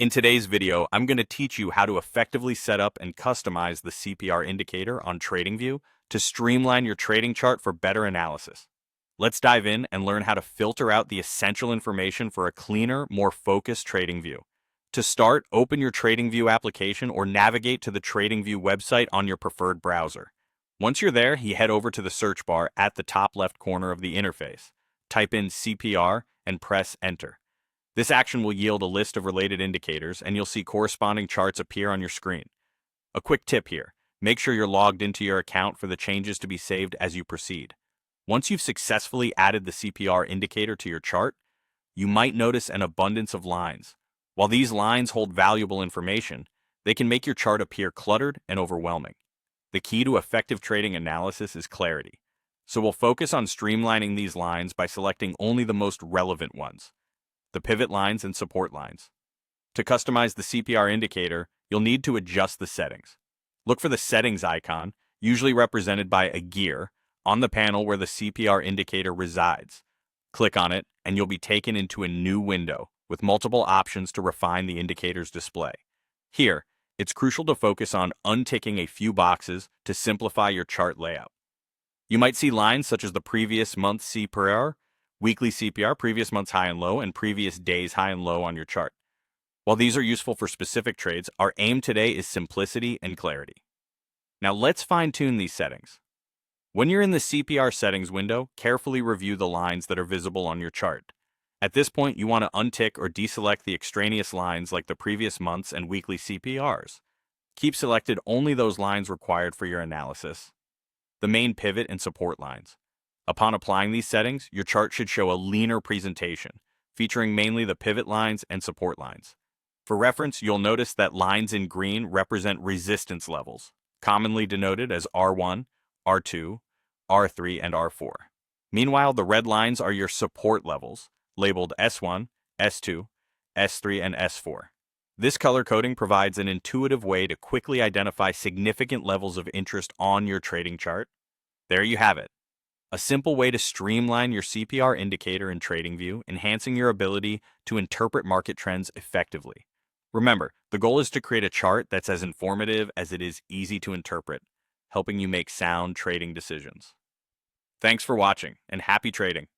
In today's video, I'm going to teach you how to effectively set up and customize the CPR indicator on TradingView to streamline your trading chart for better analysis. Let's dive in and learn how to filter out the essential information for a cleaner, more focused TradingView. To start, open your TradingView application or navigate to the TradingView website on your preferred browser. Once you're there, you head over to the search bar at the top left corner of the interface. Type in CPR and press Enter. This action will yield a list of related indicators, and you'll see corresponding charts appear on your screen. A quick tip here: make sure you're logged into your account for the changes to be saved as you proceed. Once you've successfully added the CPR indicator to your chart, you might notice an abundance of lines. While these lines hold valuable information, they can make your chart appear cluttered and overwhelming. The key to effective trading analysis is clarity. So we'll focus on streamlining these lines by selecting only the most relevant ones: the pivot lines and support lines. To customize the CPR indicator, you'll need to adjust the settings. Look for the settings icon, usually represented by a gear, on the panel where the CPR indicator resides. Click on it, and you'll be taken into a new window with multiple options to refine the indicator's display. Here, it's crucial to focus on unticking a few boxes to simplify your chart layout. You might see lines such as the previous month's CPR, weekly CPR, previous month's high and low, and previous day's high and low on your chart. While these are useful for specific trades, our aim today is simplicity and clarity. Now let's fine-tune these settings. When you're in the CPR settings window, carefully review the lines that are visible on your chart. At this point, you want to untick or deselect the extraneous lines like the previous month's and weekly CPRs. Keep selected only those lines required for your analysis. The main pivot and support lines. Upon applying these settings, your chart should show a leaner presentation, featuring mainly the pivot lines and support lines. For reference, you'll notice that lines in green represent resistance levels, commonly denoted as R1, R2, R3, and R4. Meanwhile, the red lines are your support levels, labeled S1, S2, S3, and S4. This color coding provides an intuitive way to quickly identify significant levels of interest on your trading chart. There you have it. A simple way to streamline your CPR indicator in TradingView, enhancing your ability to interpret market trends effectively. Remember, the goal is to create a chart that's as informative as it is easy to interpret, helping you make sound trading decisions. Thanks for watching, and happy trading.